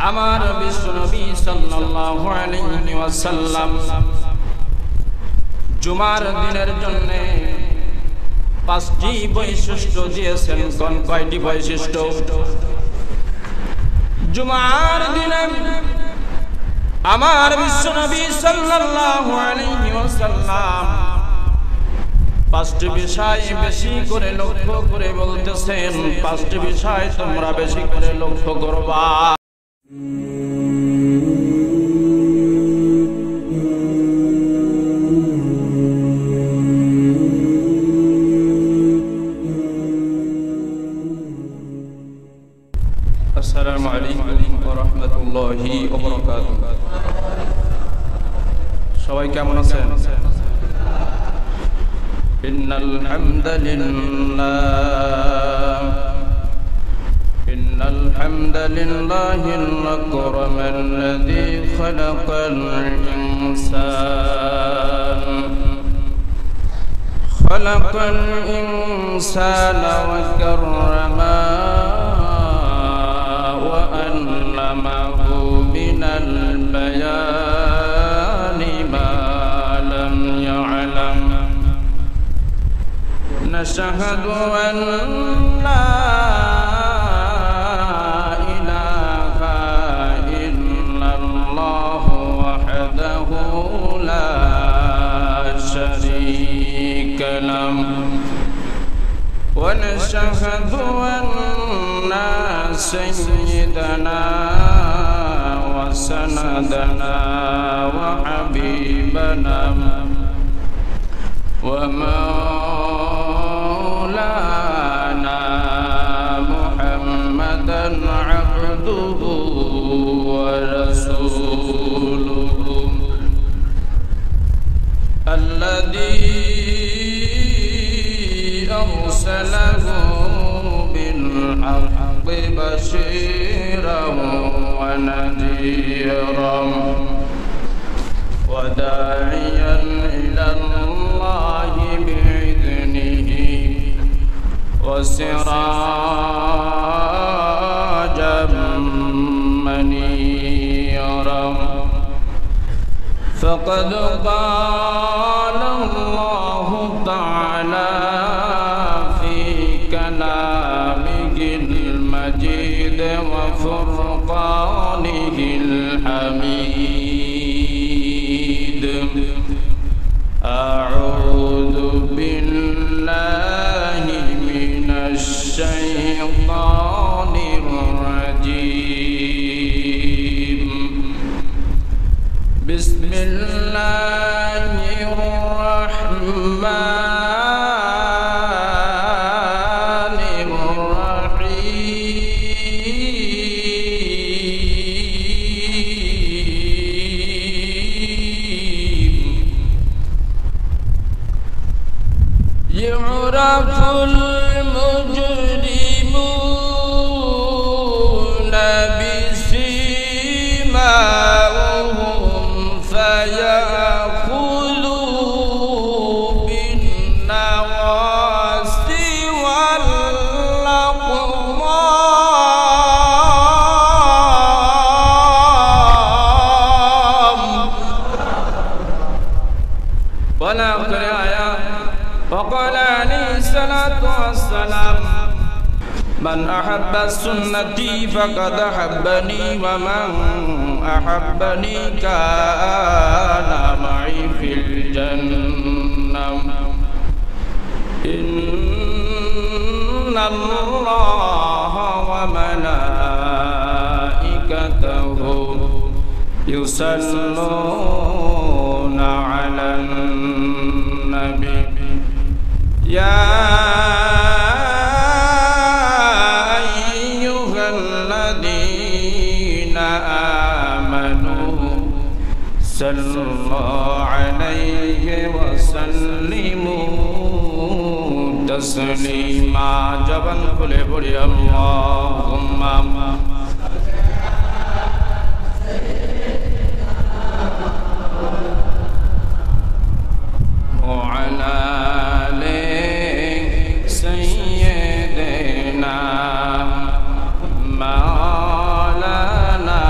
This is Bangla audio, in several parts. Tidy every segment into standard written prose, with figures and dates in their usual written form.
আমার বিশ্বনবী সাল্লাল্লাহু আলাইহি ওয়াসাল্লাম জুমার দিনের জন্য পাঁচটি বৈশিষ্ট্য দিয়েছেন। কোন কয়টি বৈশিষ্ট্য? জুমার দিনে আমার বিশ্বনবী সাল্লাল্লাহু আলাইহি ওয়াসাল্লাম পাঁচটি বিষয় বেশি করে লক্ষ্য করে বলতেছেন, পাঁচটি বিষয় তোমরা বেশি করে লক্ষ্য করবা। আসসালামু আলাইকুম ওয়া রাহমাতুল্লাহি ওয়া বারাকাতুহু। সবাই কেমন আছেন? ইন্নাল হামদালিল্লাহিল আকরামাল্লাযী খালাকাল ইনসানা ওয়া কাররামাহু ওয়া আল্লামাহু মিনাল বায়ানি মা লাম ইয়া'লাম। নাশহাদু আন লা ইলাহা ইল্লাল্লাহু ওয়াহদাহু লা শারীকা লাহু ওয়া নাশহাদু আন্না সাইয়্যিদানা ওয়া সানাদানা ওয়া হাবিবানা ওয়া মাওলানা মুহাম্মাদান আবদুহু ওয়া রাসূলুহু আল্লাযী আরসালাহু বিল হাক্কি বাশীরান ওয়া নাযীরান ওয়া দা'iyan ইলাল্লাহি বি'idhnihi ওয়া সিরাjan munīran। فقد قال الله تعالى في كلامه المجيد وفرقانه الحميد: أعوذ بالله من الشيطان الرجيم. بسم الله الرحمن الرحيم. يعرف المجرمون بسيماهم فيأخذوا بالنواصي والأقدام. والآخر آية وقال عليه الصلاة والسلام: من أحب سنتي فقد أحبني ومن أحبني كان معي في الجنة. إن الله وملائكته يصلون على النبي يا أيها الذين آمنوا صلوا عليه وسلموا تسليما. জবান খুলে পড়ি আল্লাহুম্মা وعلى آل سيدنا مولانا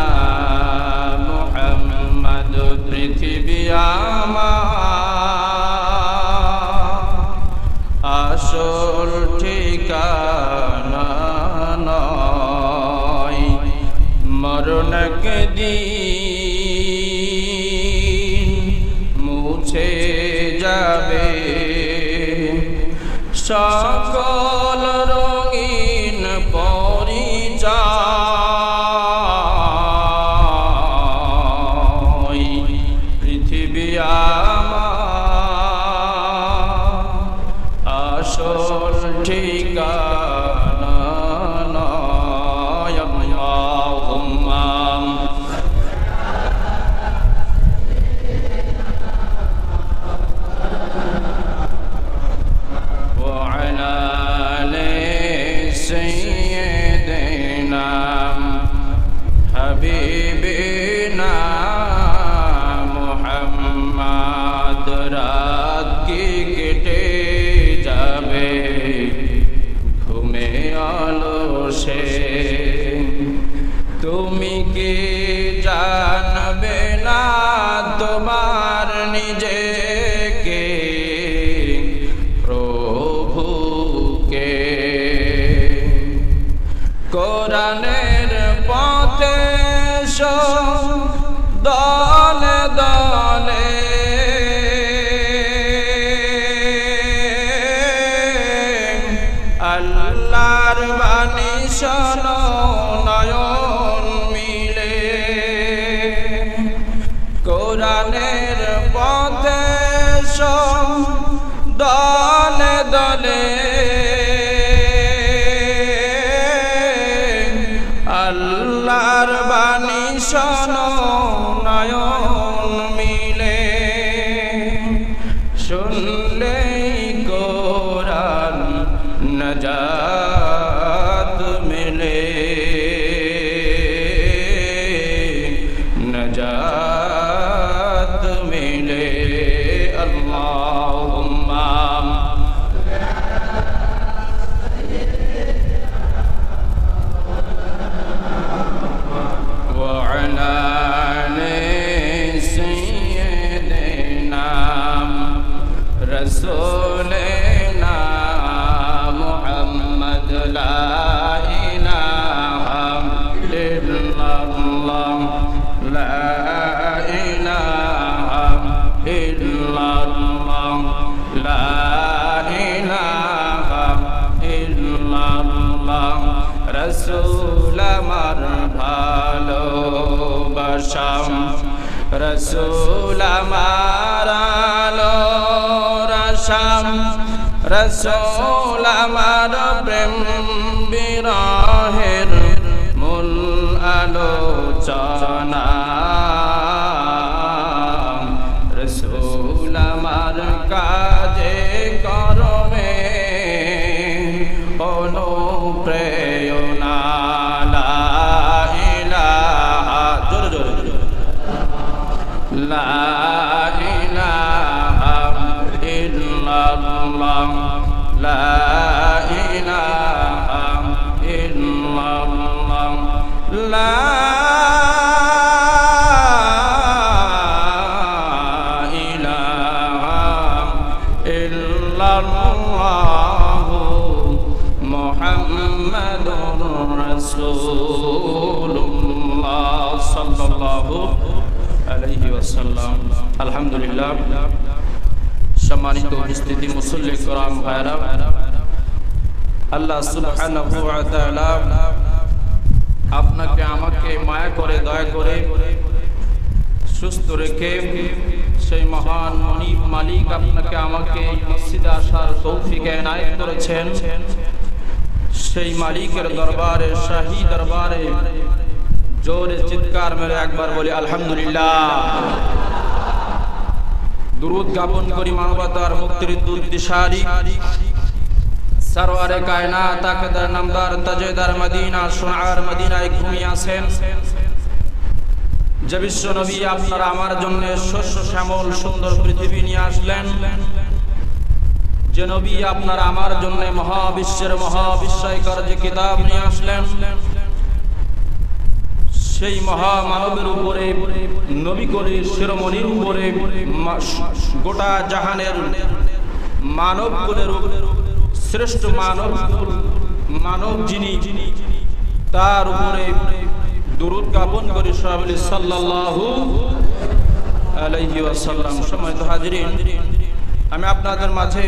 मरण के दिन मुछे जाबे सकल रंगीन परिचय पृथिवी आमार আসল ঠিকানা নয় আল্লাহুম্মা ওয়া আলা আলি সাইয়্যিদিনা হাবিবিনা মুহাম্মদ রাত কি কেটে যাবে ঘুমে আলসে তুমি কি জানবে না তোমার নিজেকে প্রভুকে কোরআনের পথে দলে দলে আল্লাহর বাণী শোনো নয়ন মিলে কোরআনের পথে দলে দলে আল্লাহর বাণী শোনো নয়ন মিলে শুনলেই কোরআন नजात मिले नजात मिले अल्लाहुम्मा व अला आलि सय्यिदिना रसूलिना لا إله إلا الله لا إله إلا الله لا إله إلا الله رسول আমার ভালোবাসা রসুল আমার আলোর আশা রসুল আমার প্রেম বিরহের মূল আলোচনা রসুল আমার কাজে কর্মে অনুপ্রেরণা লা ইলাহা জোরে জোরে লা ইলাহা ইল্লাল্লাহ লা ইলাহা ইল্লাল্লাহ লা ইলাহা ইল্লাল্লাহ মুহাম্মাদুর রাসূলুল্লাহ সাল্লাল্লাহু আলাইহি ওয়াসাল্লাম। আলহামদুলিল্লাহ, সম্মানিত উপস্থিতি মুসল্লি কিরাম ভাইরা, আল্লাহ সুবহানাহু ওয়া তাআলা আপনাকে আমাকে মায়া করে দয়া করে সুস্থ রেখে সেই মহান মনিব মালিক আপনাকে আমাকে মসজিদে আসার তৌফিক এনায়েত করেছেন। সেই মালিকের দরবারে, শাহী দরবারে জোরে চিৎকার মেরে একবার বলি আলহামদুলিল্লাহ। দুরুদ জ্ঞাপন করি মানবতার মুক্তির দূত দিশারি সরওয়ারে কায়নাত আকিদার নামদার তাজেদার মদিনা সোনার মদিনায় ঘুমিয়ে আছেন যে বিশ্ব নবী আপনারা আমার জন্য শস্য শ্যামল সুন্দর পৃথিবী নিয়ে আসলেন, যে নবী আপনারা আমার জন্য মহাবিশ্বের মহাবিস্ময়কর যে কিতাব নিয়ে আসলেন, সেই মহামানবের উপরে নবী করে শিরোমণির উপরে গোটা জাহানের মানব কুলের শ্রেষ্ঠ মানব যিনি, তার উপরে দুরূদ জ্ঞাপন করি সবাই সাল্লাল্লাহু আলাইহি ওয়াসাল্লাম। সম্মানিত হাজিরিন, আমি আপনাদের মাঝে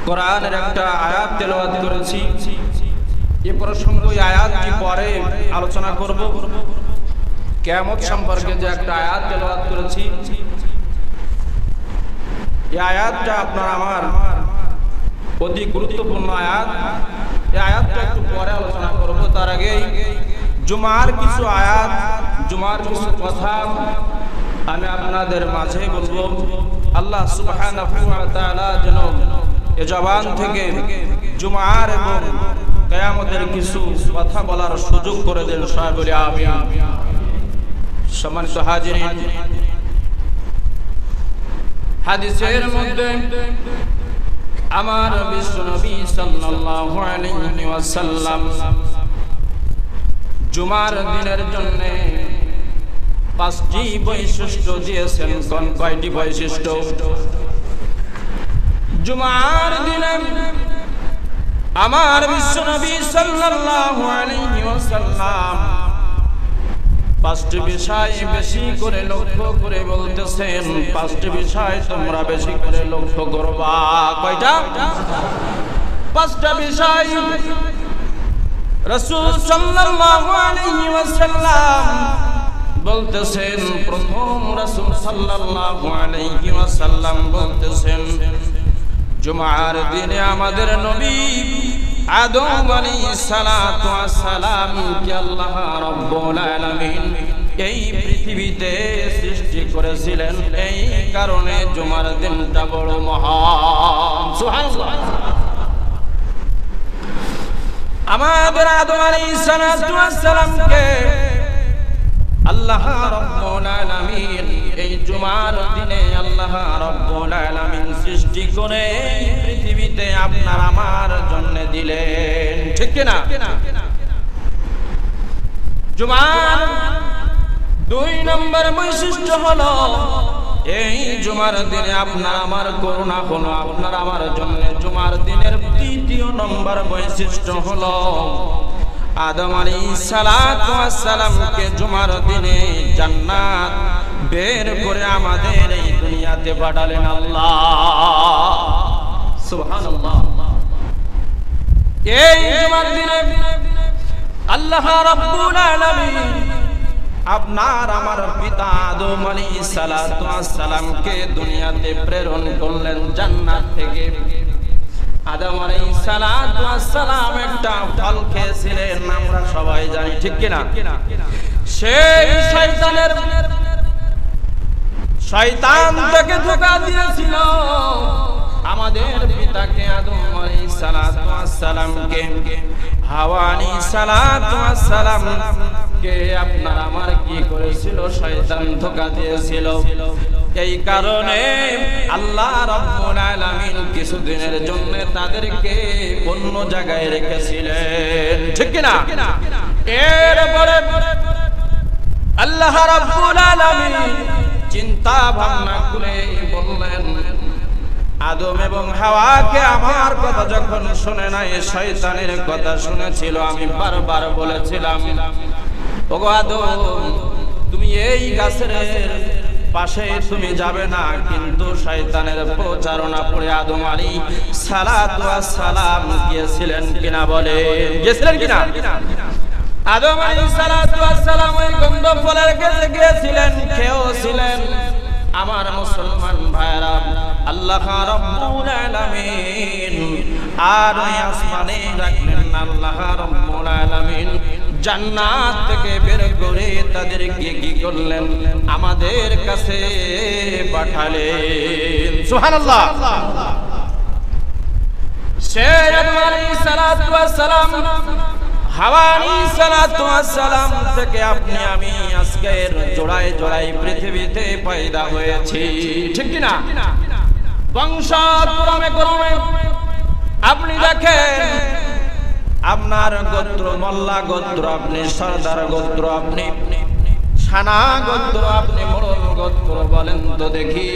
কোরআনের একটা আয়াত তেলাওয়াত করেছি। এই প্রসঙ্গে এই আয়াতটি পরে আলোচনা করব। কিয়ামত সম্পর্কে যে একটা আয়াত তেলাওয়াত করেছি, এই আয়াতটা আপনার আমার অতি গুরুত্বপূর্ণ আয়াত। এই আয়াতটা একটু পরে আলোচনা করব। তার আগে জুমার কিছু আয়াত, জুমার কিছু কথা আমি আপনাদের মাঝে বলবো। আল্লাহ সুবহানাহু ওয়া তাআলা যেন এ জবান থেকে জুমার এবং কিয়ামতের কিছু কথা বলার সুযোগ করে দেন, সবাই বলি আমিন। সম্মানিত হাজিরিন, হাদিসের মধ্যে আমার বিশ্বনবী সাল্লাল্লাহু আলাইহি ওয়াসাল্লাম জুমার দিনের জন্য 5টি বৈশিষ্ট্য দিয়েছেন। কোন কয়টি বৈশিষ্ট্য? জুমার দিনে আমার বিশ্বনবী সাল্লাল্লাহু আলাইহি ওয়াসাল্লাম 5টি বিষয় বেশি করে লক্ষ্য করে বলতেছেন। 5টি বিষয় তোমরা বেশি করে লক্ষ্য করবা। কয়টা? 5টা বিষয় রাসূল সাল্লাল্লাহু আলাইহি ওয়াসাল্লাম বলতেছেন। প্রথম রাসূল সাল্লাল্লাহু আলাইহি ওয়াসাল্লাম বলতেছেন, জুমার দিনে আমাদের নবী আদম আলাইহিস সালাতু ওয়াস সালাম কে আল্লাহ রাব্বুল আলামিন এই পৃথিবীতে সৃষ্টি করেছিলেন। এই কারণে জুমার দিনটা বড় মহান। সুবহানাল্লাহ। আমাদের আদম আলাইহিস সালাতু ওয়াস সালামকে আল্লাহ রাব্বুল আলামিন এই জুমার দিনে আল্লাহ রাব্বুল আলামিন সৃষ্টি করে পৃথিবীতে আপনার আমার জন্য দিলেন। ঠিক কি না? জুমার 2 নম্বর বৈশিষ্ট্য হলো, এই জুমার দিনে আপনার আমার করুণা হলো আপনার আমার জন্য। জুমার দিনের 3য় নম্বর বৈশিষ্ট্য হলো, আদম আলাইহিস সালাতু ওয়াস সালামকে জুমার দিনে জান্নাত বের করে আমাদের এই দুনিয়াতে পাঠালেন আল্লাহ। সুবহানাল্লাহ। এই জুমার দিনে আল্লাহ রাব্বুল আলামিন আপনার আমার পিতা আদম আলাইহিস সালাতু ওয়াস সালামকে দুনিয়াতে প্রেরণ করলেন জান্নাত থেকে। আদম আলাইহিস সালাতু ওয়াস সালাম একটা ফল খেয়েছিলেন, আমরা সবাই জানি। ঠিক কি না? সেই শয়তান তাকে ধোঁকা দিয়েছিল আমাদের পিতাকে আদম আলাইহিস সালাতু ওয়াস সালামকে। হাওয়া আলাইহিস সালাতু ওয়াস সালামকে আপনার আমার কি করেছিল? শয়তান ধোঁকা দিয়েছিল। এই কারণে আল্লাহ রাব্বুল আলামিন কিছুদিনের জন্য তাদেরকে অন্য জায়গায় রেখেছিলেন। ঠিক কি না? এরপরে আল্লাহ রাব্বুল আলামিন চিন্তা ভাবনা করে বললেন, আদম এবং হাওয়াকে আমার কথা যখন শুনে নাই, শয়তানের কথা শুনেছিল। আমি বারবার বলেছিলাম, ওগো আদম, তুমি এই গাছের পাশে তুমি যাবে না। কিন্তু শয়তানের প্রচারণা পড়ে আদম আলাইহিস সালাতু ওয়াস সালাম গিয়েছিলেন কিনা? বলে গিয়েছিলেন কিনা? আদম আলাইহিস সালাতু ওয়াস সালাম ওই গন্ধ ফলের কাছে গিয়েছিলেন, খেয়েছিলেন। আমার মুসলমান ভাইরা, আল্লাহ রাব্বুল আলামিন আর ওই আসমানে রাখলেন না। আল্লাহ রাব্বুল আলামিন জান্নাত থেকে বের করে তাদেরকে কি করলেন? আমাদের কাছে পাঠালেন। সুবহানাল্লাহ। সেই আদম আলাইহিস সালাতু ওয়াস সালাম, হাওয়া আলাইহিস সালাতু ওয়াস সালাম থেকে আপনি আমি আজকের জোড়ায় জোড়ায় পৃথিবীতে পয়দা হয়েছি। ঠিক কি না? বংশক্রমে ক্রমে আপনি দেখেন, আপনার গোত্র মোল্লা গোত্র, আপনি সরদার গোত্র, আপনি সানা গোত্র, আপনি মোড়ল গোত্র। বলেন তো দেখি,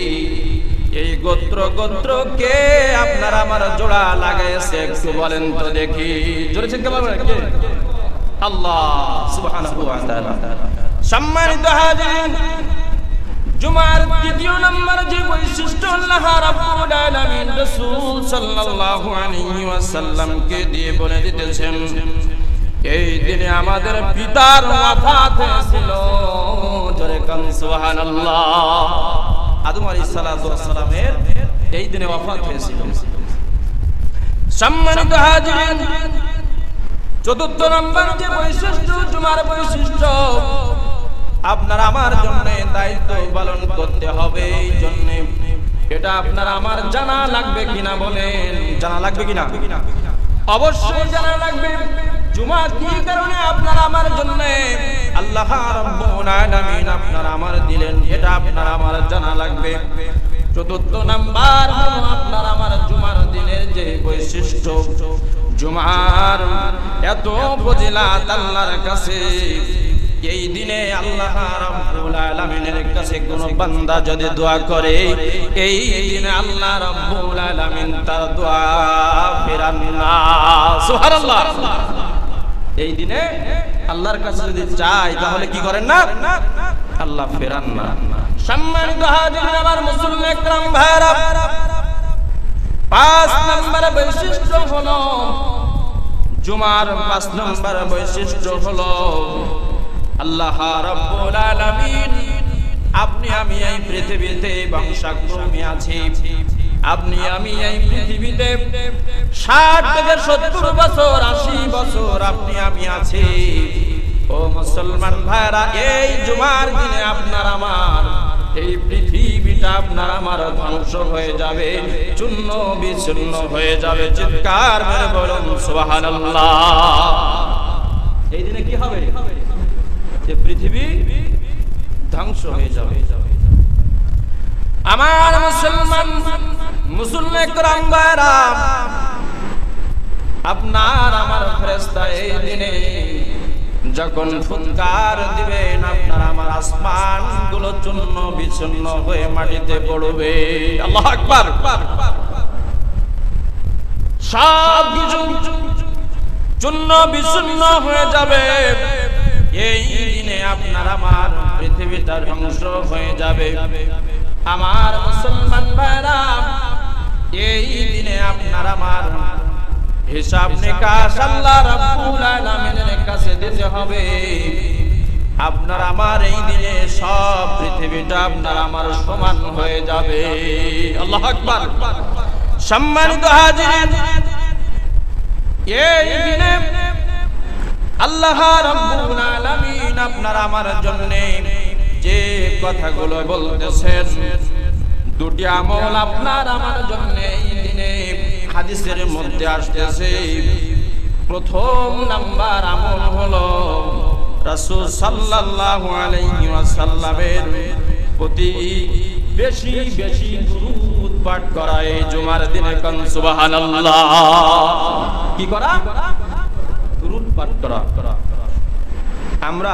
এই গোত্র গোত্র কে আপনার আমার জোড়া লাগাইছে? একটু বলেন তো দেখি। জোরে চিৎকার করবেন কে? আল্লাহ সুবহানাহু ওয়া তাআলা। সম্মানিত হাজিরিন, জুমার দ্বিতীয় নম্বর যে বৈশিষ্ট্য আল্লাহ রাব্বুল আলামিন রাসূল সাল্লাল্লাহু আলাইহি ওয়াসাল্লামকে দিয়ে বলে দিতেছেন, এই দিনে আমাদের পিতার ওয়াফাত হয়েছিল। জোরে কান সুবহানাল্লাহ। আদম আলাইহিস সালাতু ওয়াস সালামের এই দিনে ওয়াফাত হয়েছিল। সম্মানিত হাজিরিন, চতুর্থ নম্বর যে বৈশিষ্ট্য জুমার বৈশিষ্ট্য, আপনার আমার জন্য দায়িত্ব পালন করতে হবে। এই জন্য এটা আপনার আমার জানা লাগবে কিনা বলেন? জানা লাগবে কিনা? অবশ্যই জানা লাগবে। জুমা কি কারণে আপনার আমার জন্য আল্লাহ রাব্বুল আলামিন আপনার আমার দিলেন, এটা আপনার আমার জানা লাগবে। চতুর্থ নাম্বার হলো আপনার আমার জুমার দিনের যে বৈশিষ্ট্য, জুমার এত ফজিলত আল্লাহর কাছে। এই দিনে আল্লাহ রাব্বুল আলামিনের কাছে কোন বান্দা যদি দোয়া করে, এই দিনে আল্লাহ রাব্বুল আলামিন তার দোয়া ফেরান না। সুবহানাল্লাহ। এই দিনে আল্লাহর কাছে যদি চাই তাহলে কি করেন না? আল্লাহ ফেরান না। সম্মানিত হাজিরিন, আমার মুসলিম একরাম ভাইরা, 5 নম্বর বৈশিষ্ট্য হলো জুমার 5 নম্বর বৈশিষ্ট্য হলো আল্লাহ রাব্বুল আলামিন, আপনি আমি এই পৃথিবীতে বংশাক্রমে আছি। আপনি আমি এই পৃথিবীতে 60 থেকে 70 বছর 80 বছর আপনি আমি আছি। ও মুসলমান ভাইরা, এই জুমার দিনে আপনার আমার এই পৃথিবীটা আপনার আমার ধ্বংস হয়ে যাবে, চূর্ণ বিচূর্ণ হয়ে যাবে। চিৎকার মেরে বলুন সুবহানাল্লাহ। এই দিনে কি হবে? যে পৃথিবী ধ্বংস হয়ে যাবে। আমার মুসলমান একরাম ভাইরা, আপনার আমার ফেরেশতা এই দিনে যখন ফুৎকার দিবেন, আপনার আমার আসমান গুলো চূর্ণ বিচূর্ণ হয়ে মাটিতে পড়বে। আল্লাহু আকবার। সব কিছু চূর্ণ বিচূর্ণ হয়ে যাবে। এই দিনে আপনার আমার পৃথিবীটা ধ্বংস হয়ে যাবে। আমার মুসলমান ভাইরা, এই দিনে আপনার আমার হিসাব নিকাশ আল্লাহ রাব্বুল আলামিনের কাছে দিতে হবে। আপনার আমার এই দিনে সব পৃথিবীটা আপনার আমার সমান হয়ে যাবে। আল্লাহু আকবার। সম্মানিত হাজিরিন, এই দিনে আল্লাহ রাব্বুল আলামিন আপনার আমার জন্য যে কথাগুলো বলতেছেন, দুটি আমল আপনার আমার জন্য এই দিনে হাদিসের মধ্যে আসতেছে। প্রথম নাম্বার আমল হলো রাসূল সাল্লাল্লাহু আলাইহি ওয়াসাল্লামের প্রতি বেশি বেশি দুরূদ পাঠ করা। এই জুমার দিনে কোন সুবহানাল্লাহ। কি করা? দুরূদ পাঠ করা। আমরা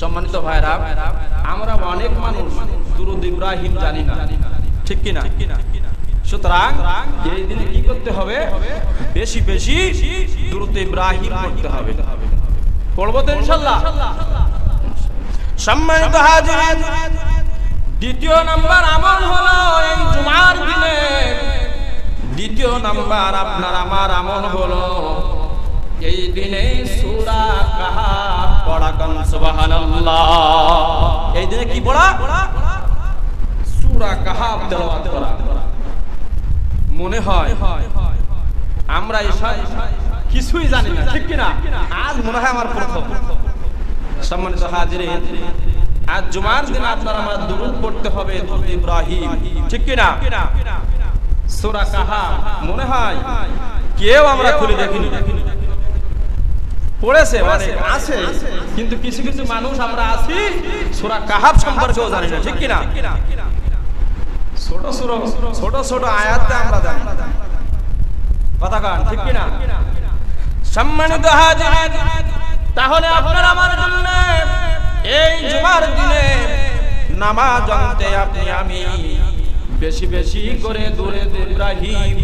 সম্মানিত ভাইরা, আমরা অনেক মানুষ দুরূদ ইব্রাহিম জানি না, ঠিক কি না? সুতরাং এই দিনে কি করতে হবে? বেশি বেশি দুরূদ ইব্রাহিম পড়তে হবে। পড়বো তো ইনশাআল্লাহ। সম্মানিত হাজিরিন, দ্বিতীয় নাম্বার আমল হলো এই জুমার দিনে, দ্বিতীয় নাম্বার আপনার আমার আমল হলো এই দিনে সূরা কাহাফ পড়া। কোন সুবহানাল্লাহ। এই দিনে কি পড়া? সূরা কাহাফ তেলাওয়াত করা। মনে হয় আমরা এসব কিছুই জানি না, ঠিক কি না? আজ মনে হয় আমার প্রথম। সম্মানিত হাজিরিন, আজ জুমার দিন আপনার আমার দুরূদ পড়তে হবে দুরূদ ইব্রাহিম, ঠিক কি না? সূরা কাহাফ মনে হয় কেউ আমরা খুলে দেখিনি। পড়েছে অনেক আছে, কিন্তু কিছু কিছু মানুষ আমরা আছি সূরা কাহাফ সম্পর্কেও জানি না, ঠিক কি না? ছোট ছোট আয়াতে আমরা জানি, কথা কান, ঠিক কি না? সম্মানিত হাজির, তাহলে আপনার আমার জন্য এই জুমার দিনে নামাজ জানতে আপনি আমি বেশি বেশি করে দুরূদ ইব্রাহিম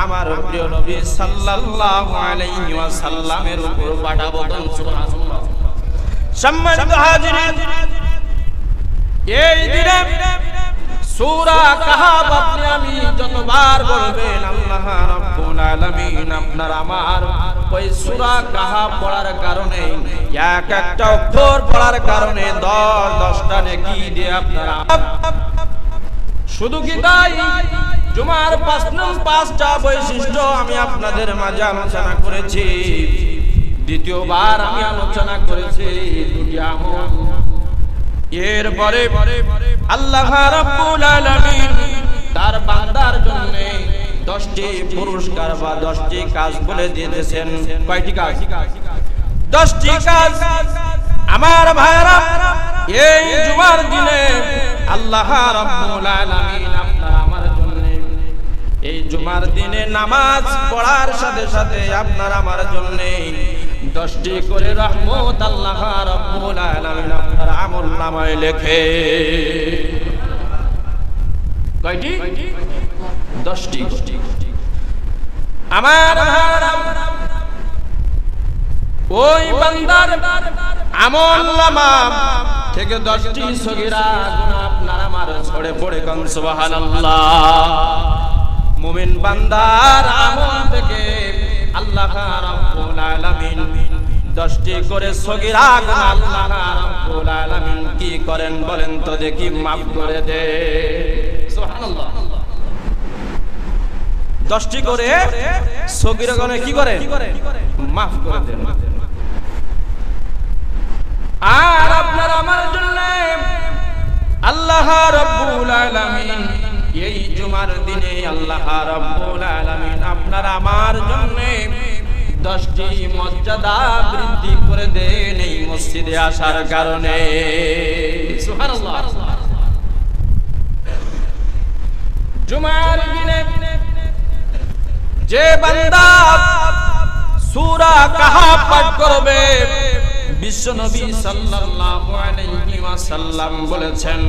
আমার প্রিয় নবী সাল্লাল্লাহু আলাইহি ওয়াসাল্লামের উপর পাঠাবো। সুবহানাল্লাহ। সম্মানিত হাজিরিন, এই দিনে সূরা কাহাফ আপনি আমি যতবার বলবেন আল্লাহ রাব্বুল আলামিন আপনার আমার ওই সূরা কাহাফ পড়ার কারণে এক একটা অক্ষর পড়ার কারণে 10টা নেকি দিয়ে আপনারা। শুধু কি তাই, জুমার 5টা বৈশিষ্ট্য আমি আপনাদের মাঝে আলোচনা করেছি। দ্বিতীয়বার আমি আলোচনা করেছি 2টি আমল। এরপরে আল্লাহ রাব্বুল আলামিন তার বান্দার জন্য 10টি পুরস্কার বা 10টি কাজ বলে দিয়েছেন। কয়টি কাজ? 10টি কাজ। আমার ভাইরা, এই জুমার দিনে আল্লাহ রাব্বুল আলামিন আপনার আমার জন্য এই জুমার দিনে নামাজ পড়ার সাথে সাথে আপনার আমার জন্য 10টি করে রহমত আল্লাহ রাব্বুল আলামিন আপনার আমলনামায় লেখে। কয়টি? 10টি। আমার ওই বান্দার আমলনামা থেকে 10টি সগীরা গুনাহ আপনার আমার ঝরে পড়ে। কোন সুবহানাল্লাহ। মুমিন বান্দার আমল থেকে আল্লাহ রাব্বুল আলামিন 10টি করে সগীরা গুনাহ আল্লাহ রাব্বুল আলামিন কি করেন বলেন তো দেখি? মাফ করে দে। সুবহানাল্লাহ। 10টি করে সগীরা গুনাহ কি করে? মাফ করে দেন। আর আপনার আমার জন্য আল্লাহ রাব্বুল আলামিন এই জুমার দিনে আল্লাহ রাব্বুল আলামিন আপনার আমার জন্য 10টি মর্যাদা বৃদ্ধি করে দেন এই মসজিদে আসার কারণে। সুবহানাল্লাহ। জুমার দিনে যে বান্দা সূরা কাহাফ পাঠ করবে, বিশ্বনবী সাল্লাল্লাহু আলাইহি ওয়াসাল্লাম বলেছেন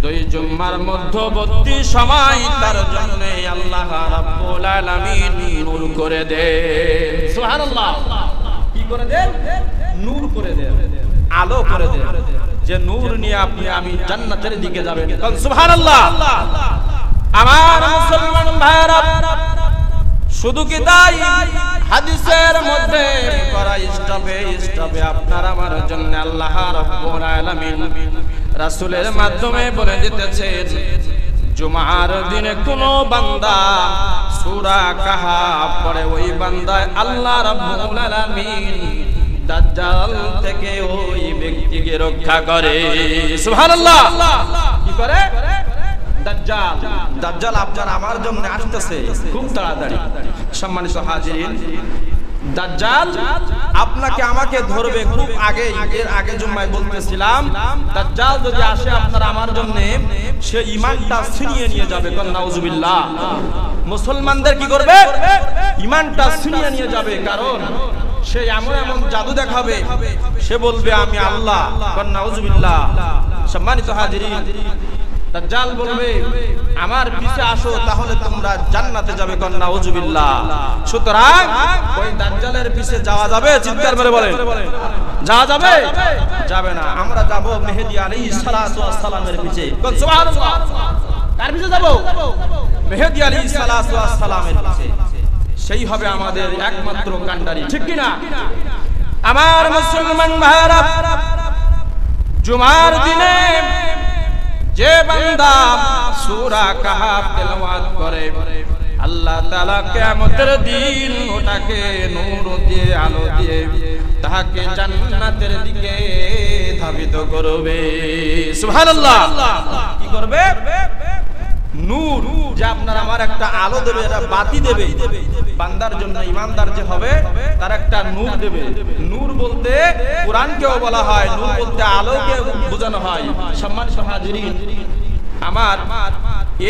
2 জুমার মধ্যবর্তী সময় তার জন্য আল্লাহ রাব্বুল আলামিন নূর করে দেন। সুবহানাল্লাহ। কি করে দেন? নূর করে দেন, আলো করে দেন, যে নূর নিয়ে আপনি আমি জান্নাতের দিকে যাবেন। সুবহানাল্লাহ। আমার মুসলমান ভাইরা, শুধু কি তাই, হাদিসের মধ্যে করা স্টপে আপনার আমার জন্য আল্লাহ রাব্বুল আলামিন রাসূলের মাধ্যমে বলে দিতেছেন, জুমার দিনে কোন বান্দা সূরা কাহাফ পড়ে ওই বান্দায় আল্লাহ রাব্বুল আলামিন দাজ্জাল থেকে ওই ব্যক্তিকে রক্ষা করে। সুবহানাল্লাহ। কি করে? দাজ্জাল আপনার আমার জন্য আসতেছে খুব তাড়াতাড়ি। সম্মানিত হাজিরিন, দাজ্জাল আপনাকে আমাকে ধরবে খুব আগে। এর আগে জুম্মায় বলতেছিলাম, দাজ্জাল যদি আসে আপনার আমার জন্য, সে ঈমানটা ছিনিয়ে নিয়ে যাবে। নাউজুবিল্লাহ। মুসলমানদের কি করবে? ঈমানটা ছিনিয়ে নিয়ে যাবে। কারণ সে এমন এমন জাদু দেখাবে, সে বলবে আমি আল্লাহ। নাউজুবিল্লাহ। সম্মানিত হাজিরিন, দাজ্জাল বলবে আমার পিছে আসো, তাহলে তোমরা জান্নাতে যাবে। নাউজুবিল্লাহ। সুতরাং ওই দাজ্জালের পিছে যাওয়া যাবে? চিৎকার করে বলেন, যাওয়া যাবে? যাবে না। আমরা যাব মেহেদী আলাইহিস সালাতু ওয়াস সালামের পিছে। সুবহানাল্লাহ। কার পিছে যাব? মেহেদী আলাইহিস সালাতু ওয়াস সালামের পিছে। সেই হবে আমাদের একমাত্র কান্ডারি। ঠিক কি না? আমার মুসলমান ভাইরা, জুমার দিনে যে বান্দা সূরা কাহাফ তেলাওয়াত করে, আল্লাহ তাআলা কিয়ামতের দিন ওটাকে নূর দিয়ে, আলো দিয়ে তাকে জান্নাতের দিকে ধাবিত করবে। সুবহানাল্লাহ। কি করবে? নূর, যে আপনার আমার একটা আলো দেবে, একটা বাতি দেবে। বান্দার জন্য, ইমানদার যে হবে তার একটা নূর দেবে। নূর বলতে কোরআনকেও বলা হয়, নূর বলতে আলোকে বোঝানো হয়। সম্মানিত হাজিরিন, আমার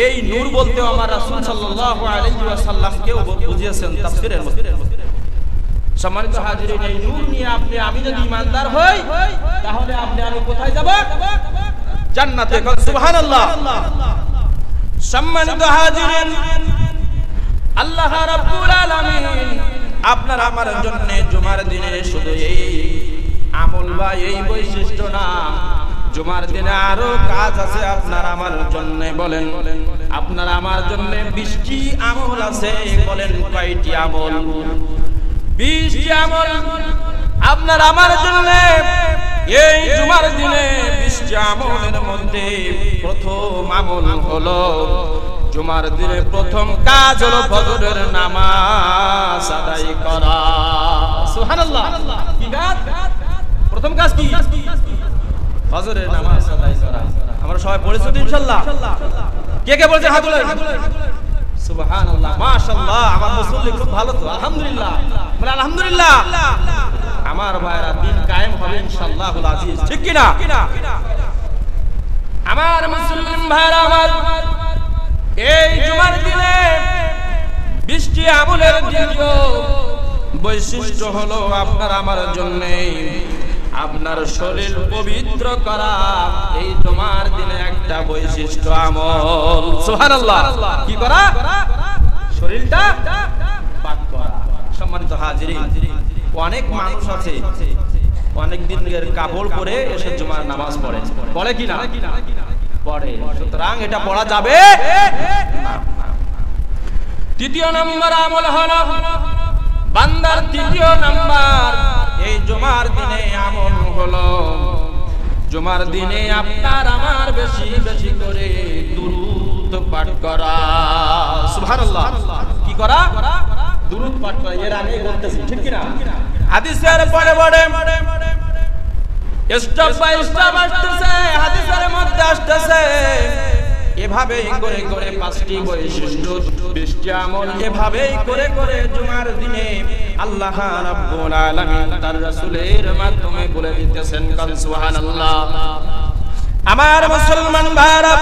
এই নূর বলতে আমার রাসূল সাল্লাল্লাহু আলাইহি ওয়াসাল্লামকেও বুঝিয়েছেন তাফসীরের মধ্যে। সম্মানিত হাজিরিন, এই নূর নিয়ে আপনি আমি যদি ইমানদার হই, তাহলে আপনি আমি কোথায় যাব? জান্নাতে। সুবহানাল্লাহ। সম্মানিত হাজিরিন, আল্লাহ রাব্বুল আলামিন আপনার আমার জন্য জুমার দিনে শুধু এই আমল বা এই বৈশিষ্ট্য না, জুমার দিনে আরো কাজ আছে আপনার আমার জন্য। বলেন আপনার আমার জন্য 20টি আমল আছে। বলেন কয়টি আমল? 20টি আমল আপনার আমার জন্য এই জুমার দিনে। 20টি আমলের মধ্যে প্রথম আমল হলো, জুমার দিনে প্রথম কাজ হলো ফজরের নামাজ আদায় করা। সুবহানাল্লাহ। কি কাজ? প্রথম কাজ কি? ফজরের নামাজ আদায় করা। আমরা সবাই পড়েছি তো ইনশাআল্লাহ? কে কে বলছে হাত তোলেন? সুবহানাল্লাহ, মাশাআল্লাহ। আমার মুসল্লি খুব ভালো তো, আলহামদুলিল্লাহ। বলে আলহামদুলিল্লাহ। আমার ভাইরা দিন কায়েম হবে ইনশাআল্লাহুল আজিজ, ঠিক কি না? আমার মুসলিম ভাইরা আমার, এই জুমার দিনে 20টি আমলের দ্বিতীয় বৈশিষ্ট্য হলো আপনার আমার জন্য আপনার শরীর পবিত্র করা। এই জুমার দিনে একটা বৈশিষ্ট্য আমল। সুবহানাল্লাহ। কি করা? শরীরটা পাক করা। সম্মানিত হাজিরিন, অনেক মানুষ আছে অনেক দিনের কাপড় পরে এসে জুমার নামাজ পড়ে, পড়ে কি না? পড়ে। সুতরাং এটা পড়া যাবে না। তৃতীয় নম্বর আমল হলো বান্দার তৃতীয় নাম্বার এই জুমার দিনে আমল হলো, জুমার দিনে আপনার আমার বেশি বেশি করে দুরূদ পাঠ করা। সুবহানাল্লাহ। কি করা? দুরূদ পাঠ করা। এর আগে বলতেছি, ঠিক কি না? হাদিসের পরে পরে স্টেপ বাই স্টেপ আসতেছে, হাদিসের মধ্যে আসতেছে। এভাবেই করে করে 5টি বৈশিষ্ট্য 20টি আমল এভাবেই করে করে জুমার দিনে আল্লাহ রাব্বুল আলামিন তার রাসূলের মাধ্যমে বলে দিতেছেন। কাল সুবহানাল্লাহ। আমার মুসলমান ভাইরা,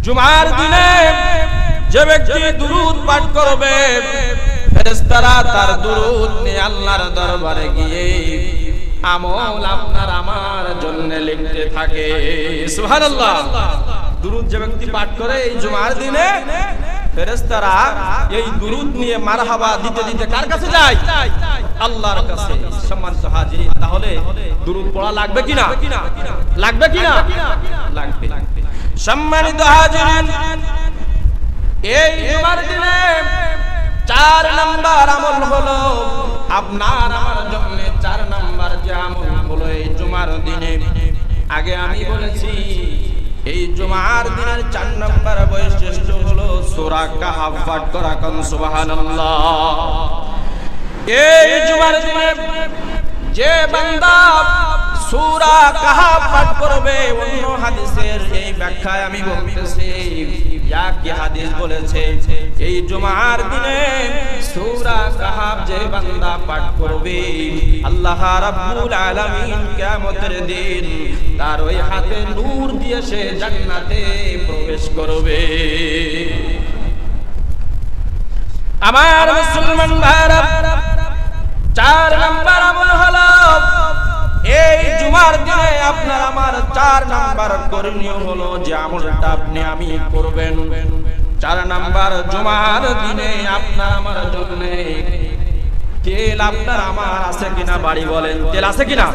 জুমার দিনে যে ব্যক্তি দুরূদ পাঠ করবে, ফেরেশতারা তার দুরূদ নিয়ে আল্লাহর দরবারে গিয়ে আমল আপনার আমার জন্য লিখতে থাকে। সুবহানাল্লাহ। দুরূদ যে ব্যক্তি পাঠ করে এই জুমার দিনে, ফেরেশতারা এই দুরূদ নিয়ে মারহাবা দিতে দিতে কার কাছে যায়? আল্লাহর কাছে। সম্মানিত হাজিরিন, তাহলে দুরূদ পড়া লাগবে কি না? লাগবে কি না? লাগবে। সম্মানিত হাজিরিন, এই জুমার দিনে 4 নাম্বার আমল হলো আপনার আমার জন্য 4 নাম্বার যে আমল হলো এই জুমার দিনে। আগে আমি বলেছি এই জুমার দিনের 4 নাম্বার বৈশিষ্ট্য হলো সূরা কাহফ পাঠ করা। কোন সুবহানাল্লাহ। এই জুমার দিনে যে বান্দা সূরা কাহফ পাঠ করবে, অন্য হাদিসের এই ব্যাখ্যায় আমি বলতেছি, কি হাদিস বলেছে এই জুমার দিনে সূরা কাহফ যে বান্দা পাঠ করবে, আল্লাহ রাব্বুল আলামিন কিয়ামতের দিন তার ওই হাতে নূর দিয়ে সে জান্নাতে প্রবেশ করবে। আমার মুসলমান ভাইরা, 4 নাম্বার আমল হলো এই জুমার দিনে আপনার আমার 4 নাম্বার করণীয় হলো যে আমলটা আপনি আমি করবেন। 4 নাম্বার, জুমার দিনে আপনার আমার জন্য তেল আপনার আমার আছে কিনা? বাড়ি বলেন, তেল আছে কিনা?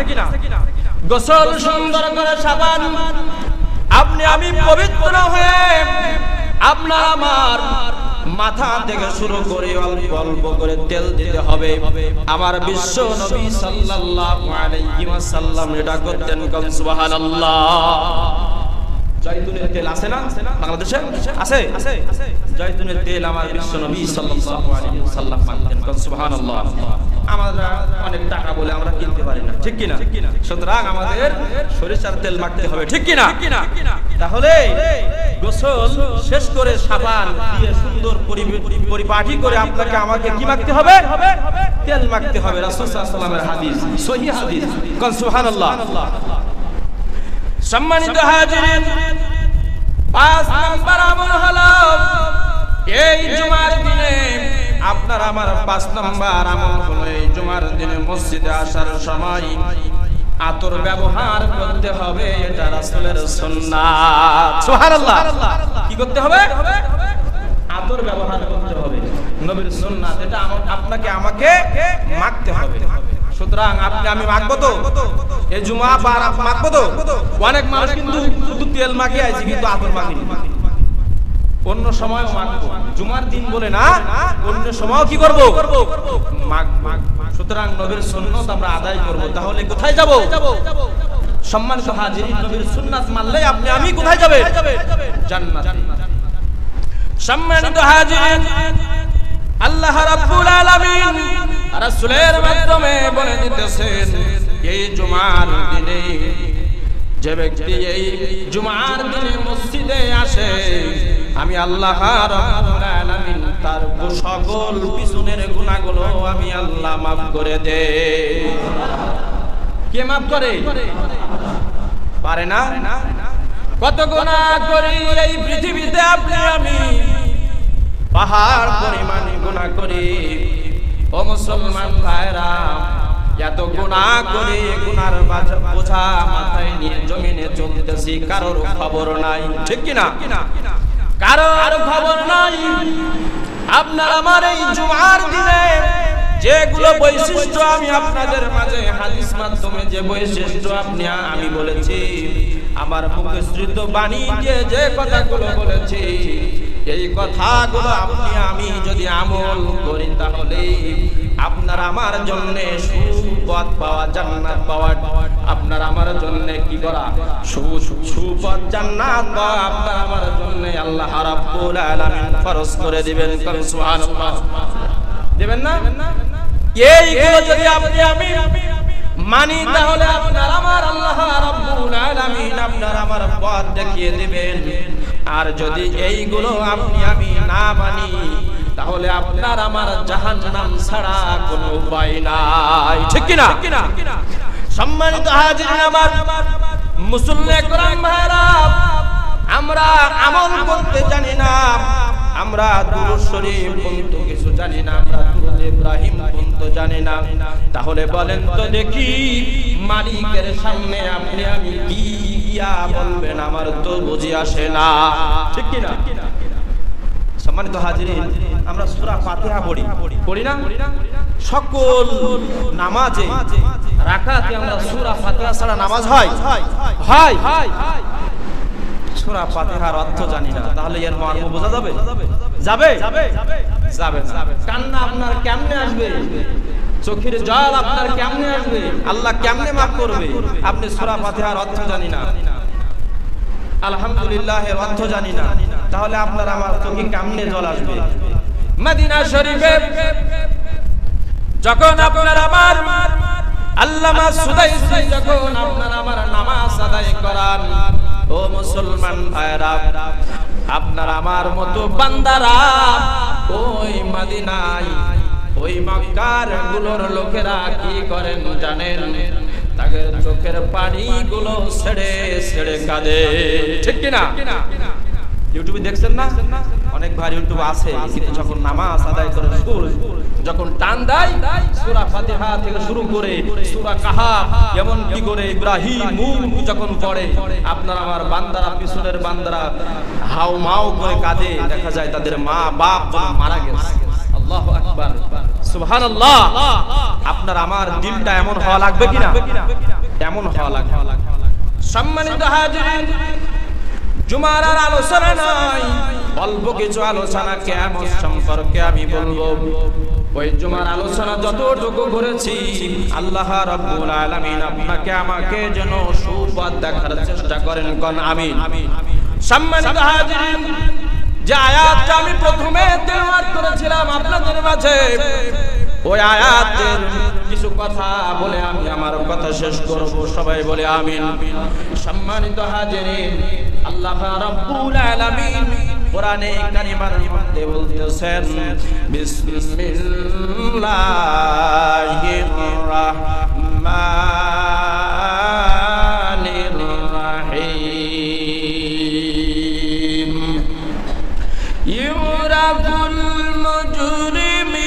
গোসল সুন্দর করে সাবান আপনি আমি পবিত্র হয়ে আপনার আমার মাথা থেকে শুরু করে অল্প অল্প করে তেল দিতে হবে। আমার বিশ্ব নবী সাল্লাল্লাহু আলাইহি ওয়াসাল্লাম এটা করতেন। কোন সুবহানাল্লাহ। জয়তুনের তেল আছে না বাংলাদেশে? আছে। জয়তুনের তেল আমার বিশ্ব নবী সাল্লাল্লাহু আলাইহি ওয়াসাল্লাম মানতেন। কোন সুবহানাল্লাহ। আমরা অনেক টাকা বলে আমরা কিনতে পারি না, ঠিক কি না? সুতরাং আমাদের সরিষার তেল মাখতে হবে, ঠিক কি না? তাহলে গোসল শেষ করে সাবান দিয়ে সুন্দর পরিপাটি করে আপনাকে আমাকে কি মাখতে হবে? তেল মাখতে হবে। রাসূল সাল্লাল্লাহু আলাইহি ওয়াসাল্লামের হাদিস, সহিহ হাদিস। কোন সুবহানাল্লাহ। সম্মানিত হাজিরিন, 5 নাম্বার আমল হলো এই জুমার দিনে আপনার আমার 5 নাম্বার আমল হলো এই জুমার দিনে মসজিদে আসার সময় আতর ব্যবহার করতে হবে। এটা রাসূলের সুন্নাত। সুবহানাল্লাহ। কি করতে হবে? আতর ব্যবহার করতে হবে। নবীর সুন্নাত, এটা আপনাকে আমাকে মাখতে হবে। সুতরাং আপনি আমি মাখবো তো এই জুমা বার মাখবো তো? অনেক মানুষ কিন্তু শুধু তেল মাখিয়ে আইছে কিন্তু আতর মাখিনি। অন্য সময়ও মাখবো, জুমার দিন বলে না, অন্য সময়ও কি করব? মাখবো। সুতরাং নবীর সুন্নাত আমরা আদায় করব। তাহলে কোথায় যাব? সম্মানিত হাজিরিন, নবীর সুন্নাত মানলে আপনি আমি কোথায় যাবে? জান্নাতে। সম্মানিত হাজিরিন, আল্লাহ রাব্বুল আলামিন রাসূলের মাধ্যমে বলে দিতেছেন, এই জুমার দিনে যে ব্যক্তি এই জুমার দিনে মসজিদে আসে, আমি আল্লাহ রাব্বুল আলামিন তার সকল পিছনের গুনাহগুলো আমি আল্লাহ মাফ করে দেই। কে মাফ করে? পারে না? কত গুনাহ করি এই পৃথিবীতে আপনি আমি, পাহাড় পরিমাণ গুনাহ করি। ও মুসলমান ভাইরা, এত গুনাহ করি, গুনার বোঝা মাথায় নিয়ে জমিনে চলতেছি, কারোর খবর নাই, ঠিক কি না? কারোর খবর নাই। আপনার আমার এই জুমার দিনে যেগুলো বৈশিষ্ট্য আমি আপনাদের মাঝে হাদিস মাধ্যমে যে বৈশিষ্ট্য আপনি আমি বলেছি, আমার মুখস্থিত বাণী দিয়ে যে কথাগুলো বলেছি, এই কথাগুলো আপনি আমি যদি আমল করি, তাহলে আপনার আমার জন্য সুপথ পাওয়া, জান্নাত পাওয়া, আপনার আমার জন্য কি করা? সুপথ জান্নাত পাওয়া আপনার আমার জন্য আল্লাহ রাব্বুল আলামিন ফরজ করে দিবেন। সুবহানাল্লাহ। দিবেন না? এইগুলো যদি আপনি আমি মানি, তাহলে আপনার আমার আল্লাহ রাব্বুল আলামিন আপনার আমার পথ দেখিয়ে দিবেন। আর যদি এইগুলো আপনি আমি না মানি, তাহলে আপনার আমার জাহান্নাম ছাড়া কোনো উপায় নাই, ঠিক কি না? সম্মানিত হাজিরিন আমার, মুসল্লি کرام ভাইরা, আমরা আমল করতে জানি না, আমরা দুরূদ শরীফ পড়তে কিছু জানি না, আমরা দুরূদ ইব্রাহিম পড়তে জানি না। তাহলে বলেন তো দেখি, মালিকের সামনে আপনি আমি কি গিয়া বলবেন? আমার তো বুঝি আসে না, ঠিক কি না? সম্মানিত হাজিরিন, আমরা সূরা ফাতিহা পড়ি না? সকল নামাজে রাকাতে আমরা সূরা ফাতিহা ছাড়া নামাজ হয়? সূরা ফাতিহার অর্থ জানি না, তাহলে এর মর্ম বোঝা যাবে? যাবে না। কান্না আপনার কেমনে আসবে? চোখের জল আপনার কেমনে আসবে? আল্লাহ কেমনে মাফ করবে? আপনি সূরা ফাতিহার অর্থ জানি না, আলহামদুলিল্লাহের অর্থ জানি না, তাহলে আপনার আমার চোখে কেমনে জল আসবে? মদিনা শরীফে যখন আপনার আমার আল্লামা সুদাইসি যখন আপনার আমার নামাজ আদায় করান, ও মুসলমান ভাইরা, আপনার আমার মতো বান্দারা ওই মদিনায়, ওই মক্কার গুলোর লোকেরা কি করেন জানেন? তাদের চোখের পানিগুলো ছেড়ে ছেড়ে কাঁদে, ঠিক কি না? ইউটিউবে দেখছেন না? অনেক ভাই ইউটিউব আছে, কিন্তু যখন নামাজ আদায় করে সুর যখন টান দেয়, সূরা ফাতিহা থেকে শুরু করে সূরা কাহাফ, এমন কি করে ইব্রাহিম যখন পড়ে, আপনার আমার বান্দারা, পিছনের বান্দারা হাউ মাউ করে কাঁদে, দেখা যায় তাদের মা বাপ মারা গেছে। আল্লাহু আকবার, সুবহানাল্লাহ। আপনার আমার দিলটা এমন হওয়া লাগবে কিনা? এমন হওয়া লাগবে। সম্মানিত হাজিরিন, জুমার আর আলোচনা নাই, অল্প কিছু আলোচনা কিয়ামত সম্পর্কে আমি বলবো। ওই জুমার আলোচনা যতটুকু করেছি, আল্লাহ রাব্বুল আলামিন আপনাকে আমাকে যেন সুপথ দেখার চেষ্টা করেন, কোন আমিন। সম্মানিত হাজিরিন, যে আয়াতটা আমি প্রথমে তেলাওয়াত করেছিলাম আপনাদের মাঝে, ওই আয়াতের কিছু কথা বলে আমি আমার কথা শেষ করব, সবাই বলে আমিন। সম্মানিত হাজিরিন, আল্লাহ রাব্বুল আলামিন কোরআনে কারিমার মধ্যে বলতেছেন, বিসমিল্লাহির রাহমানির রাহিম, ইউরাফুল মুজরিমিনা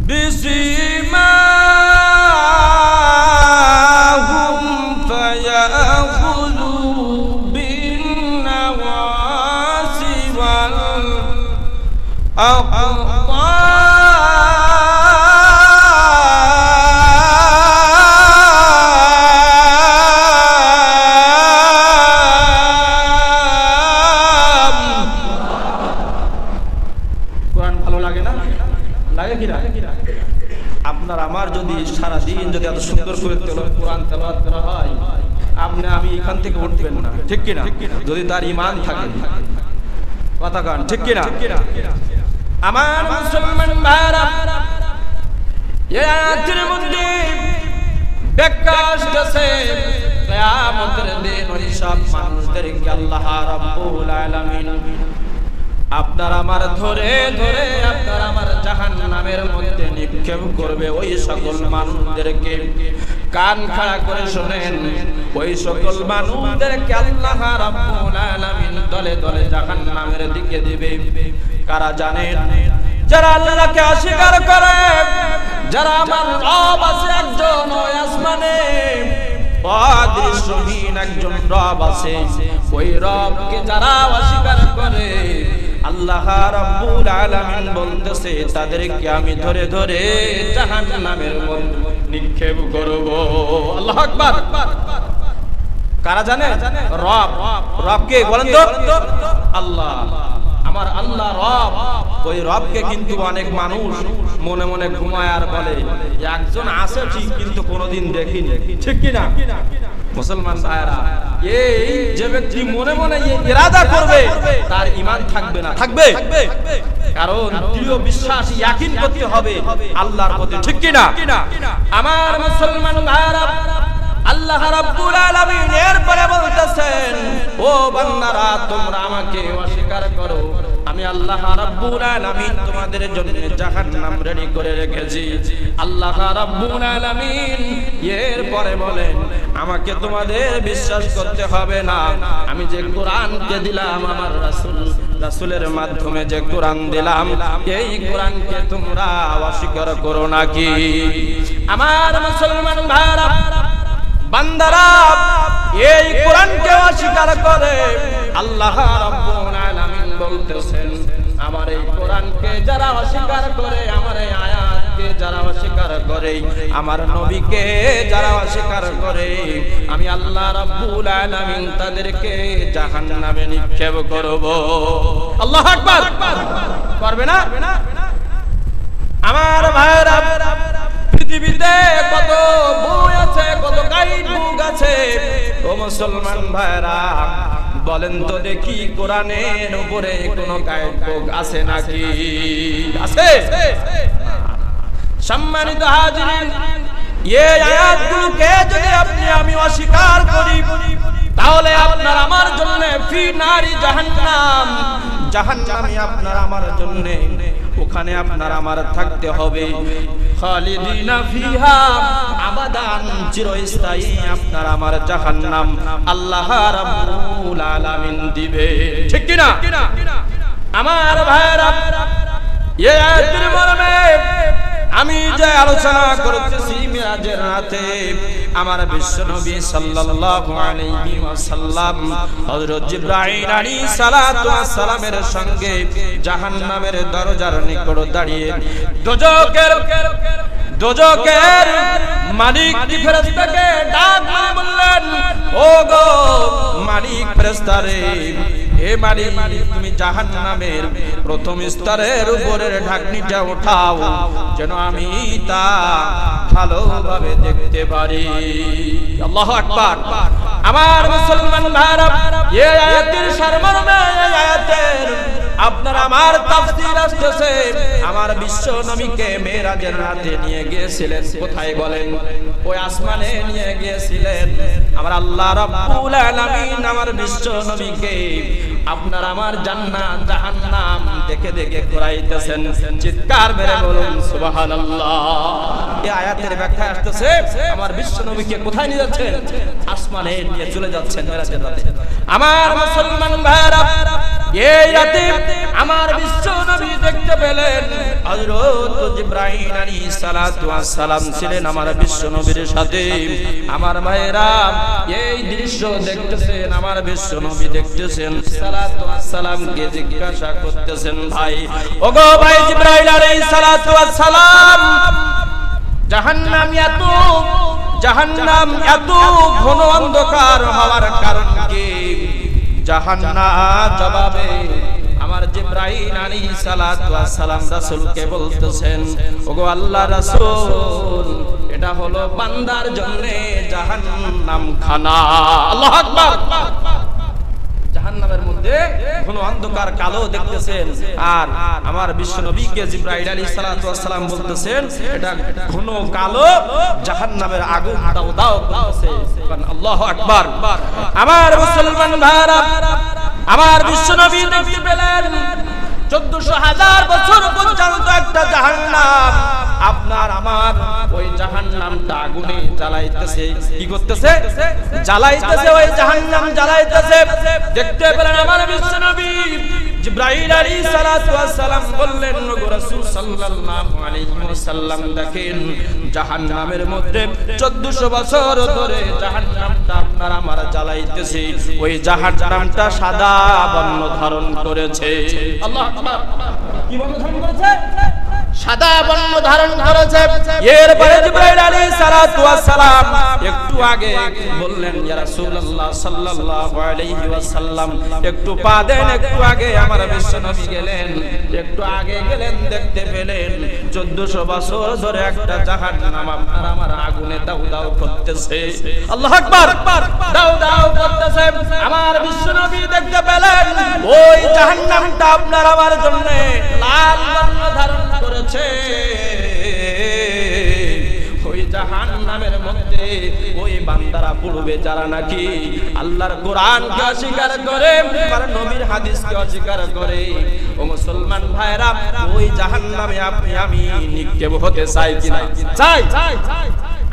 বিসিমাহুম আপনার আমার যদি সারা দিন যদি এত সুন্দর করে কোরআন তেলাওয়াত করা হয়, আপনি আমি এখান থেকে উঠবেন না, ঠিক কি না? যদি তার ঈমান থাকে, কথা কান, ঠিক কি না? আমার মুসলমান ভাইরা, এই আয়াতের মধ্যে ব্যাখ্যা আসছে কিয়ামতের দিন ওই সব মানুষদেরকে আল্লাহ রাব্বুল আলামিন আপনার আমার ধরে ধরে আপনার আমার জাহান্নামের মধ্যে নিক্ষেপ করবে। ওই সকল মানুষদেরকে কান খাড়া করে শুনেন, ওই সকল মানুষদেরকে আল্লাহ রাব্বুল আলামিন দলে দলে জাহান্নামের দিকে দিবে। কারা জানেন? যারা আল্লাহকে অস্বীকার করে, যারা আমার রব আছে একজন ওই আসমানে, অদৃশ্যহীন একজন রব আছে, ওই রবকে যারা অস্বীকার করে আল্লাহ রাব্বুল আলামিন বলতেছে তাদেরকে আমি ধরে ধরে জাহান্নামের মধ্যে নিক্ষেপ করব। আল্লাহু আকবার। কারা জানে? রব। রব কে বলেন তো? আল্লাহ। আমার আল্লাহ রব। ওই রবকে কিন্তু অনেক মানুষ মনে মনে ঘুমায় আর বলে একজন আছে ঠিক, কিন্তু কোনোদিন দেখিনি, ঠিক কি না? মুসলমান ভাইরা, এই যে ব্যক্তি মনে মনে ইরাদা করবে তার ঈমান থাকবে না, থাকবে? কারণ দৃঢ় বিশ্বাস ইয়াকিন করতে হবে আল্লাহর প্রতি, ঠিক কি না? আমার মুসলমান ভাইরা, আল্লাহ রাব্বুল আলামিন এরপরে বলতেছেন, ও বান্দারা তোমরা আমাকে অস্বীকার করো, আমি আল্লাহ রাব্বুল আলামিন তোমাদের জন্য জাহান্নাম রেডি করে রেখেছি। আল্লাহ রাব্বুল আলামিন এরপরে বলেন আমাকে তোমাদের বিশ্বাস করতে হবে না, আমি যে কোরআনকে দিলাম আমার রাসূলের মাধ্যমে যে কোরআন দিলাম, এই কোরআনকে তোমরা অস্বীকার করো নাকি? আমার মুসলমান ভাইরা, বান্দারা এই কোরআনকে অস্বীকার করে আল্লাহ রাব্বুল আলামিন বলতেছেন আমার এই কোরআনকে যারা অস্বীকার করে, আমার এই আয়াতকে যারা অস্বীকার করে, আমার নবীকে যারা অস্বীকার করে, আমি আল্লাহ রাব্বুল আলামিন তাদেরকে জাহান্নামে নিক্ষেপ করব। আল্লাহু আকবার। করবে না? আমার ভাইরা, পৃথিবীতে কত বই আছে, কত গাইড বুক আছে। ও মুসলমান ভাইরা, বলেন তো দেখি কোরআনের উপরে কোনো গাইড বুক আছে নাকি? আছে? সম্মানিত হাজিরিন, এই আয়াতগুলোকে যদি আপনি আমি অস্বীকার করি, তাহলে আপনার আমার জন্য ফি নারি জাহান্নাম, জাহান্নামে আপনার আমার জন্য ওখানে আপনার আমার থাকতে হবে। খালিদিনা ফিহা আবাদান, চিরস্থায়ী আপনার আমার জাহান্নাম আল্লাহ রাব্বুল আলামিন দিবে, ঠিক কি না? আমার ভাইরা, এই আয়াতের মর্মে আমি যে আলোচনা করতেছি মিরাজের রাতে আমার বিশ্বনবী সাল্লাল্লাহু আলাইহি ওয়াসাল্লাম হযরত জিবরাইল আলাইহিস সালাতু ওয়াস সালামের সঙ্গে জাহান্নামের দরজার নিকট দাঁড়িয়ে দোজকের মালিক ফেরেশতাকে ডাক দিয়ে বললেন, ও গো মালিক ফেরেশতারে, হে মালিক, তুমি জাহান্নামের প্রথম স্তরের উপরের ঢাকনিটা উঠাও যেন আমি তা ভালোভাবে দেখতে পারি। আল্লাহু আকবার। আমার মুসলমান ভাইরা, এই আয়াতের সারমর্মে, এই আয়াতের আপনার আমার তাফসীর আসছে। আমার বিশ্ব নবীকে মেরাজের রাতে নিয়ে গিয়েছিলেন কোথায় বলেন? ওই আসমানে নিয়ে গিয়েছিলেন। আমার আল্লাহ রাব্বুল আলামিন আমার বিশ্ব নবীকে আপনার আমার জান্নাত জাহান্নাম দেখে দেখে করাইতেছেন। চিৎকার মেরে বলুন সুবহানাল্লাহ। এই আয়াতের ব্যাখ্যা আসছে আমার বিশ্ব নবীকে কোথায় নিয়ে যাচ্ছেন? আসমানে নিয়ে চলে যাচ্ছেন মেরাজের রাতে। আমার মুসলমান ভাইরা, এই রাতে আমার বিশ্ব নবী দেখতে দেখতে পেলেন হযরত জিবরাইল আলাইহিস সালাতু ওয়াস সালাম ছিলেন আমার বিশ্ব নবীর সাথে। আমার ভাইরা এই দৃশ্য দেখতেছেন, আমার বিশ্ব নবী দেখতেছেন, সালাতু ওয়াস সালামকে জিজ্ঞাসা করতেছেন, ভাই ওগো ভাই জিবরাইল আলাইহিস সালাতু ওয়াস সালাম, জাহান্নাম এত ঘন অন্ধকার হওয়ার কারণ কি? জাহান্নাম জবাবে আমার জিবরাইল আলাইহিস সালাতু ওয়াস সালাম রাসূলকে বলতেছেন, ওগো আল্লাহর রাসূল, এটা হলো বান্দার জন্য জাহান্নাম খানা। আল্লাহু আকবার। জাহান্নামের মধ্যে ঘন অন্ধকার কালো দেখতেছেন, আর আমার বিশ্ব নবীকে জিবরাইল আলাইহিস সালাতু ওয়াস সালাম বলতেছেন এটা ঘন কালো জাহান্নামের আগুন দাও দাও করতেছে। আল্লাহু আকবার। আমার মুসলমান ভাইরা, আমার বিশ্ব নবী দেখতে পেলেন 14,000 বছর পর্যন্ত একটা জাহান্নাম আপনার আমার ওই জাহান্নামটা আগুনে জ্বালাইতেছে। কি করতেছে? জ্বালাইতেছে, ওই জাহান্নাম জ্বালাইতেছে। দেখতে পেলেন আমার বিশ্ব নবী জিবরাইল আলাইহিস সালাতু ওয়াস সালাম বললেন, ওগো রাসূল সাল্লাল্লাহু আলাইহি ওয়াসাল্লাম, দেখেন জাহান্নামের মধ্যে 1400 বছর ধরে জাহান্নামটা আপনার আমার জ্বালাইতেছে। ওই জাহান্নামটা সাদা বর্ণ ধারণ করেছে। আল্লাহু আকবার। কি বর্ণ ধারণ করেছে? সাদা বর্ণ ধারণ করেছে। এরপরে জিবরাইল আলাইহিস সালাতু ওয়াস সালাম একটু আগে বললেন, ইয়া রাসূলুল্লাহ সাল্লাল্লাহু আলাইহি ওয়াসাল্লাম, একটু পা দেন। একটু আগে আমার বিশ্ব নবী গেলেন, একটু আগে গেলেন, দেখতে পেলেন 1400 বছর ধরে একটা জাহান্নাম আপনার আমার আগুনে দাউ দাউ করতেছে। আল্লাহু আকবার। দাউ দাউ করতেছে। আমার বিশ্ব নবী দেখতে পেলেন ওই জাহান্নামটা আপনার আমার জন্য লাল বর্ণ ধারণ করেছে। ওই জাহান্নামের মধ্যে ওই বান্দারা পড়বে যারা নাকি আল্লাহর কোরআনকে অস্বীকার করে, আর নবীর হাদিসকে অস্বীকার করে। ও মুসলমান ভাইরা, ওই জাহান্নামে আপনি আমি নিক্ষেপ হতে চাই কিনা? চাই।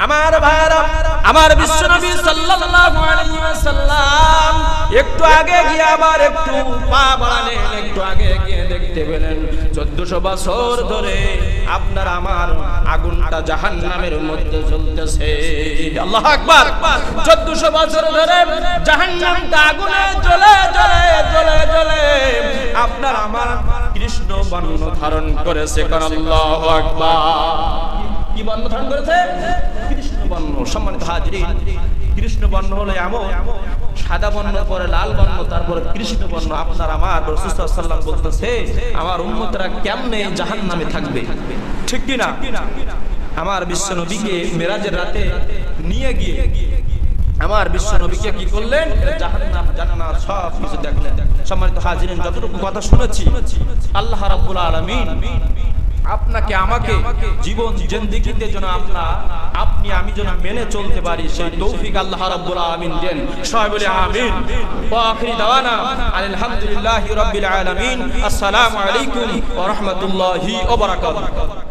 আমার ভাইরা, আমার বিশ্ব নবী সাল্লাল্লাহু আলাইহি ওয়াসাল্লাম একটু আগে গিয়ে আবার একটু পা বাড়ালেন। একটু আগে গিয়ে দেখতে পেলেন 1400 বছর ধরে আপনার আমার আগুনটা জাহান্নামের মধ্যে জ্বলতেছে। আল্লাহু আকবার। 1400 বছর ধরে জাহান্নামটা আগুনে জ্বলে জ্বলে জ্বলে জ্বলে আপনার আমার কৃষ্ণ বর্ণ ধারণ করেছে। আল্লাহু আকবার। কি বর্ণ ধারণ করেছে? কৃষ্ণ বর্ণ। সম্মানিত হাজিরিন, কৃষ্ণ বর্ণ হলো এমন, সাদা বর্ণ পরে লাল বর্ণ, তারপরে কৃষ্ণ বর্ণ। আপনার আমার রাসূল সাল্লাল্লাহু আলাইহি ওয়াসাল্লাম বলতেছে আমার উম্মতরা কেমনে জাহান্নামে থাকবে, ঠিক কি না? আমার বিশ্ব নবীকে মেরাজের রাতে নিয়ে গিয়ে আমার বিশ্ব নবীকে কি করলেন? জাহান্নাম জান্নাত সব কিছু দেখলেন। সম্মানিত হাজিরিন, যতটুকু কথা শুনেছি আল্লাহ রাব্বুল আলামিন আপনাকে আমাকে জীবন জিন্দেগিতে যেন আপনি আমি যেন মেনে চলতে পারি সেই তৌফিক আল্লাহ রাব্বুল আলামিন দেন। সবাই বলি আমিন। ওয়া আখিরি দাওয়ানা আলহামদুলিল্লাহি রাব্বিল আলামিন। আসসালামু আলাইকুম ওয়া রাহমাতুল্লাহি ওয়া বারাকাতুহু।